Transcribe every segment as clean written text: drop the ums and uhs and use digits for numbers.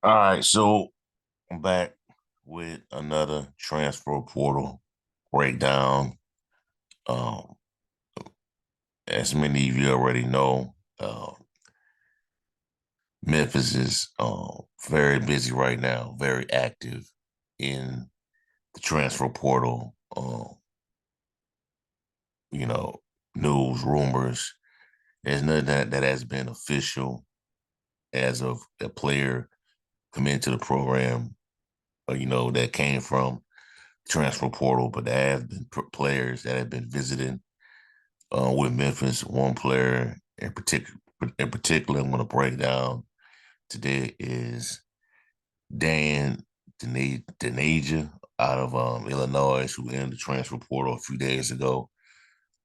All right, so I'm back with another transfer portal breakdown. Um, as many of you already know, Memphis is very busy right now, very active in the transfer portal. You know, news, rumors. There's nothing that has been official as of a player coming into the program, that came from transfer portal, but there have been players that have been visiting with Memphis. One player in particular, I'm going to break down today is Dain Dainja out of Illinois, who entered the transfer portal a few days ago,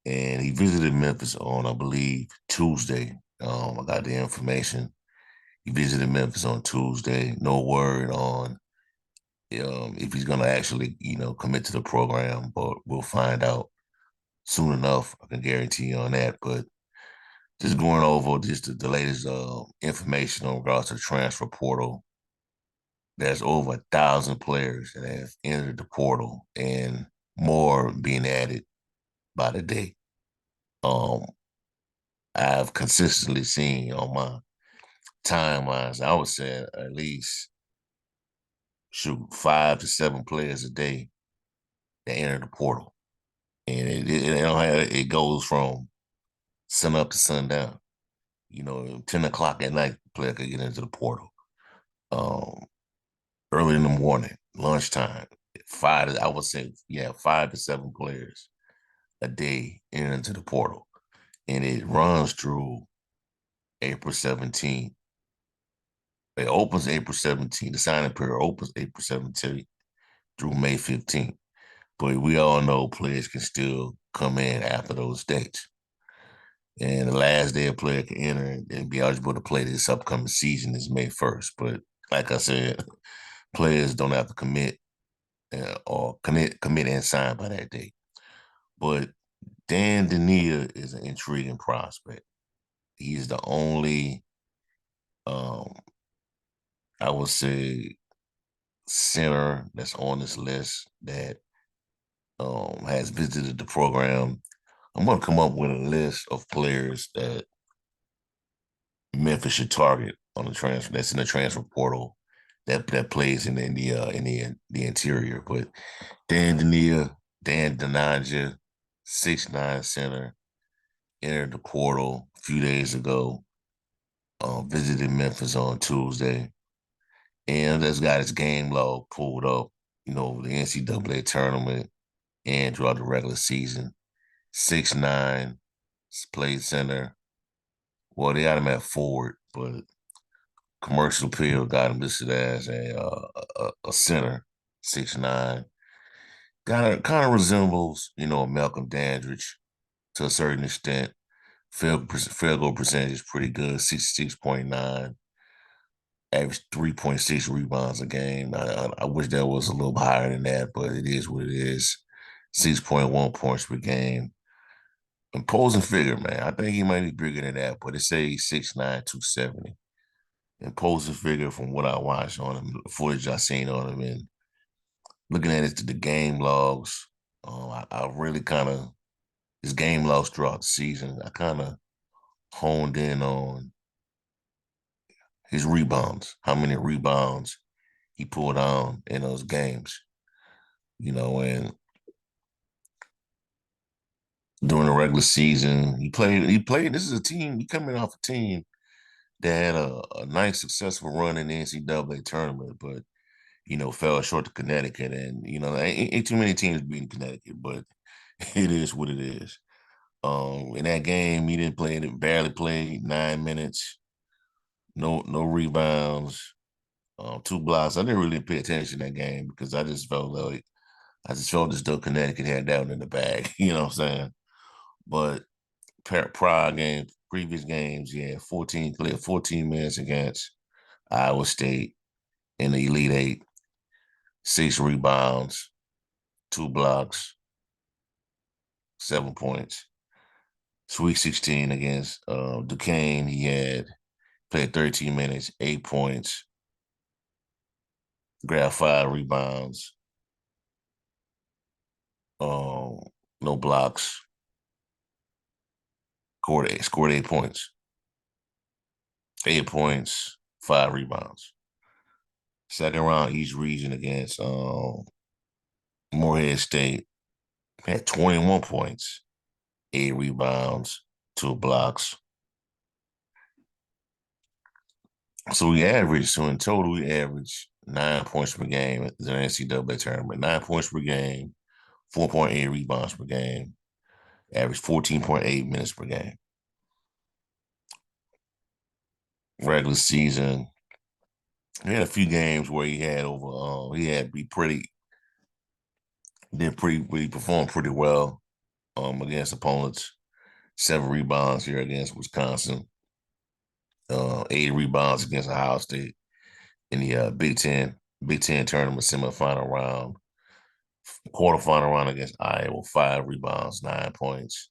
and he visited Memphis on, I believe, Tuesday. I got the information. He visited Memphis on Tuesday. No word on if he's going to actually, commit to the program, but we'll find out soon enough. I can guarantee you on that. But just going over just the latest information in regards to the transfer portal. There's over 1,000 players that have entered the portal and more being added by the day. Um, I've consistently seen on my timelines, I would say at least shoot 5 to 7 players a day that enter the portal. And it goes from sun up to sundown. 10 o'clock at night, the player could get into the portal. Um, Early in the morning, lunchtime, I would say, yeah, 5 to 7 players a day enter into the portal. And it runs through April 17th. It opens April 17th. The signing period opens April 17th through May 15th. But we all know players can still come in after those dates. And the last day a player can enter and be eligible to play this upcoming season is May 1st. But like I said, players don't have to commit or commit and sign by that date. But Dain Dainja is an intriguing prospect. He's the only, um, I would say, center that's on this list that has visited the program. I'm going to come up with a list of players that Memphis should target on the transfer. That's in the transfer portal that plays in the interior. But Dain Dainja, 6'9" center, entered the portal a few days ago. Visited Memphis on Tuesday, and just got his game log pulled up. The NCAA tournament and throughout the regular season. 6'9", played center. Well, they got him at forward, but Commercial Appeal got him listed as a center, 6'9". Kind of resembles, Malcolm Dandridge to a certain extent. Field goal percentage is pretty good, 66.9. Average 3.6 rebounds a game. I wish that was a little higher than that, but it is what it is. 6.1 points per game. Imposing figure, man. I think he might be bigger than that, but it says 6'9", 270. Imposing figure from what I watched on him, the footage I seen on him, and looking at the game logs. I really kind of his game logs throughout the season. I kind of honed in on his rebounds, how many rebounds he pulled on in those games. And during the regular season, he played. This is a team, he coming off a team that had a nice successful run in the NCAA tournament, but fell short to Connecticut. And ain't too many teams beating Connecticut, but it is what it is. In that game, he didn't play, barely played 9 minutes, no rebounds, 2 blocks. I didn't really pay attention to that game because I just felt as though Connecticut had that one in the bag. You know what I'm saying? But prior games, previous games, yeah, played 14 minutes against Iowa State in the Elite Eight, 6 rebounds, 2 blocks, 7 points. Sweet 16 against Duquesne, he had played 13 minutes, 8 points, grabbed 5 rebounds, um, no blocks, scored 8 points. 8 points, 5 rebounds. Second round East region against Morehead State had 21 points, 8 rebounds, 2 blocks. So in total, we averaged 9 points per game at the NCAA tournament. 9 points per game, 4.8 rebounds per game, averaged 14.8 minutes per game. Regular season, he had a few games where he had be pretty, he performed pretty well against opponents. 7 rebounds here against Wisconsin, 8 rebounds against Ohio State in the Big Ten tournament semifinal round. Quarterfinal round against Iowa, 5 rebounds, 9 points.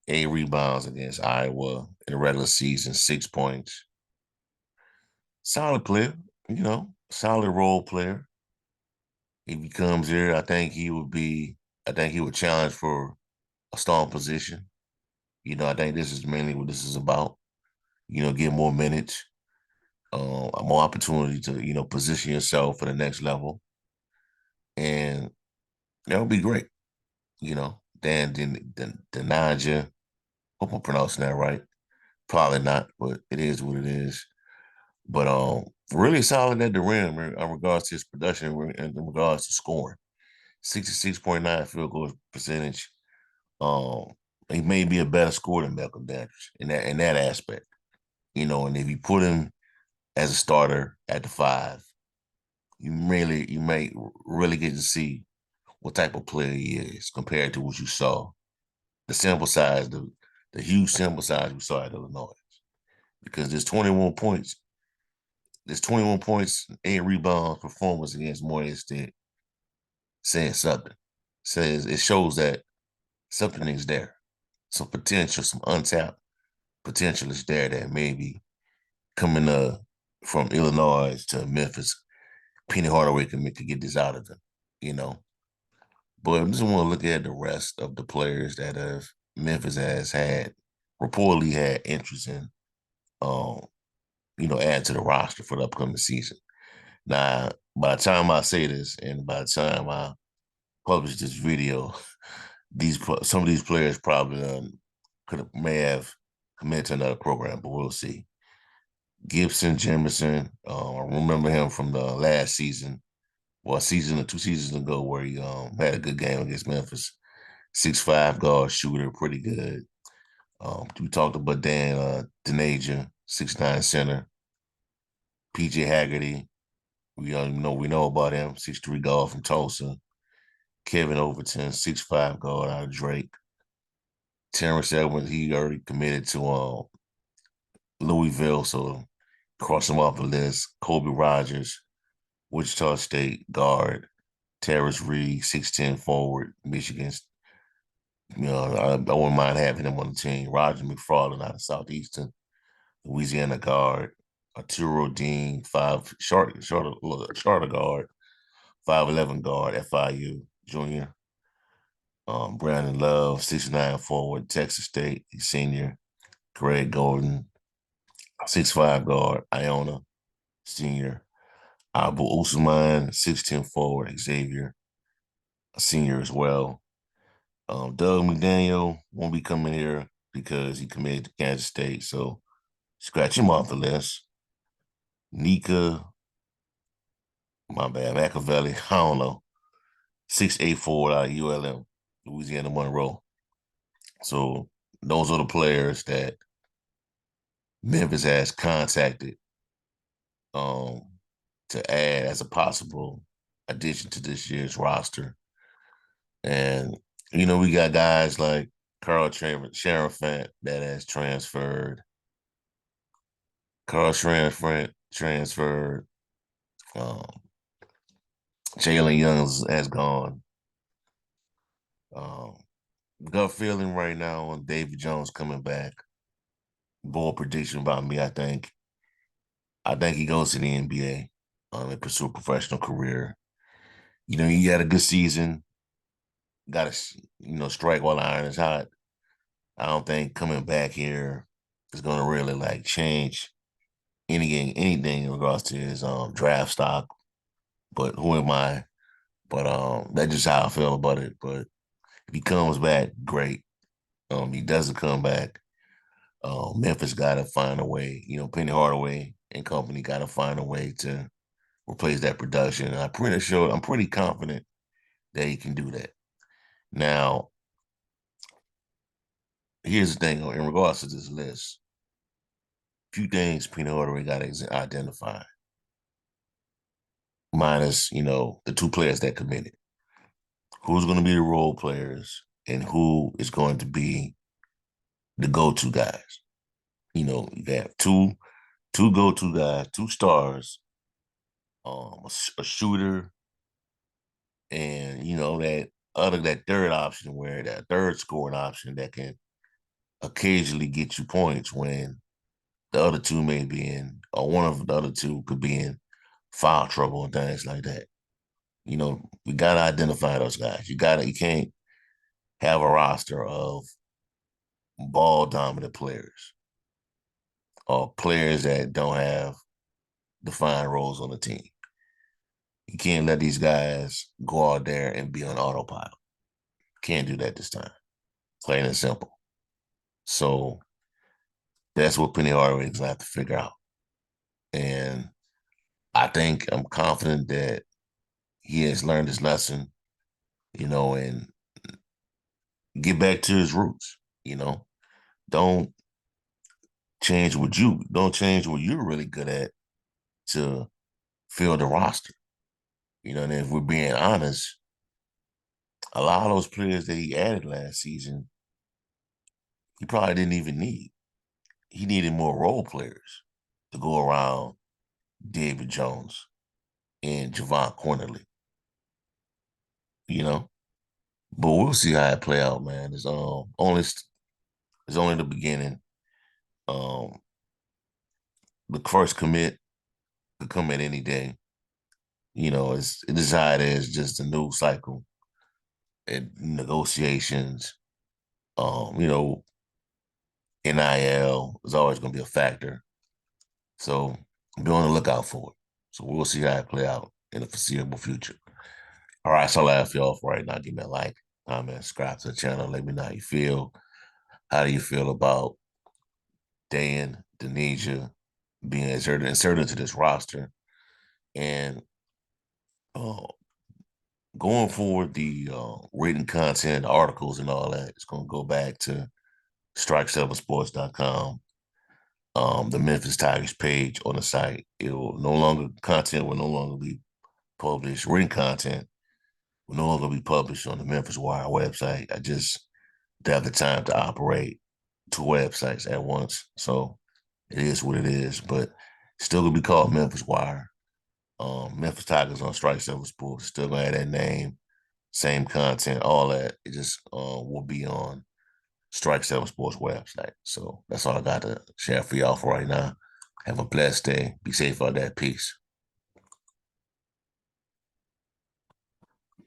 8 rebounds against Iowa in the regular season, 6 points. Solid player, solid role player. If he comes here, I think he would challenge for a starting position. I think this is mainly what this is about. Get more minutes, more opportunity to, position yourself for the next level. And that would be great. Dain Dainja, hope I'm pronouncing that right. Probably not, but it is what it is. But really solid at the rim in regards to his production and in regards to scoring. 66.9 field goal percentage. Um, he may be a better scorer than Malcolm Dandridge in that aspect. And if you put him as a starter at the 5, you may really get to see what type of player he is compared to what you saw. The huge sample size we saw at Illinois. Because there's 21 points, 8 rebounds performance against Morehead State saying something. Says it shows that something is there. Some potential, some untapped potential is there that maybe coming from Illinois to Memphis, Penny Hardaway can get this out of him, you know. But I just want to look at the rest of the players that Memphis has reportedly had interest in, um, add to the roster for the upcoming season. Now, by the time I say this, and by the time I publish this video, some of these players probably may have committed to another program, but we'll see. Gibson, Jamerson, I remember him from the last season, well, a season or 2 seasons ago, where he had a good game against Memphis. 6'5" guard shooter, pretty good. We talked about Dain Dainja, 6'9" center. PJ Haggerty, we know about him, 6'3" guard from Tulsa. Kevin Overton, 6'5" guard out of Drake. Terrence Edwards, he already committed to Louisville, so cross him off the list. Kobe Rogers, Wichita State guard. Terrence Reed, 6'10" forward, Michigan's. I wouldn't mind having him on the team. Roger McFarland out of Southeastern Louisiana guard. Arturo Dean, shorter guard, 5'11" guard, FIU junior. Brandon Love, 6'9" forward, Texas State, senior. Greg Golden, 6'5" guard, Iona, senior. Abu Usman, 6'10" forward, Xavier, a senior as well. Doug McDaniel won't be coming here because he committed to Kansas State, so scratch him off the list. Nika, my bad, Machiavelli, I don't know. 6'8" forward out of ULM, Louisiana Monroe. So those are the players that Memphis has contacted um, to add as a possible addition to this year's roster. And, we got guys like Carl Sharafant that has transferred. Carl Sharafant transferred. Um, Jalen Young has gone. Um, gut feeling right now on David Jones coming back. Bold prediction about me, I think. I think he goes to the NBA and pursue a professional career. He had a good season. Got to strike while the iron is hot. I don't think coming back here is going to really like change anything in regards to his draft stock. But who am I? But that's just how I feel about it. But if he comes back, great. He doesn't come back. Memphis got to find a way. Penny Hardaway and company got to find a way to replace that production. And I'm pretty confident that he can do that. Now, here's the thing in regards to this list. Few things Penny Hardaway got to identify, minus the two players that committed. Who's going to be the role players, and who is going to be the go-to guys? You have two go-to guys, two stars, a shooter, and that third option, where that third scoring option that can occasionally get you points when the other two may be in, or one of the other two could be in foul trouble and things like that. We gotta identify those guys. You can't have a roster of ball dominant players or players that don't have defined roles on the team. You can't let these guys go out there and be on autopilot. Can't do that this time. Plain and simple. So that's what Penny Hardaway is going to have to figure out. And I'm confident that he has learned his lesson, and get back to his roots. Don't don't change what you're really good at to fill the roster. And if we're being honest, a lot of those players that he added last season, he probably didn't even need. He needed more role players to go around David Jones and Javon Cornerly, you know. But we'll see how it play out, man. It's only the beginning. Um, the first commit could come at any day. It's how it is. Just a new cycle and negotiations. Um, you know, NIL is always going to be a factor. So be on the lookout for it. So we'll see how it play out in the foreseeable future. All right, so I'll ask y'all for right now. Give me a like, comment, subscribe to the channel. Let me know how you feel. How do you feel about Dain Dainja being inserted into this roster? And uh, going forward, the written content, articles, and all that is going to go back to strike7sports.com. The Memphis Tigers page on the site. Content will no longer be published. Written content will no longer be published on the Memphis Wire website. I just don't have the time to operate two websites at once. So it is what it is, but still gonna be called Memphis Wire. Memphis Tigers on Strike 7 Sports. Still gonna have that name, same content, all that. It just will be on Strike 7 Sports website. So that's all I got to share for y'all for right now. Have a blessed day. Be safe out there. Peace.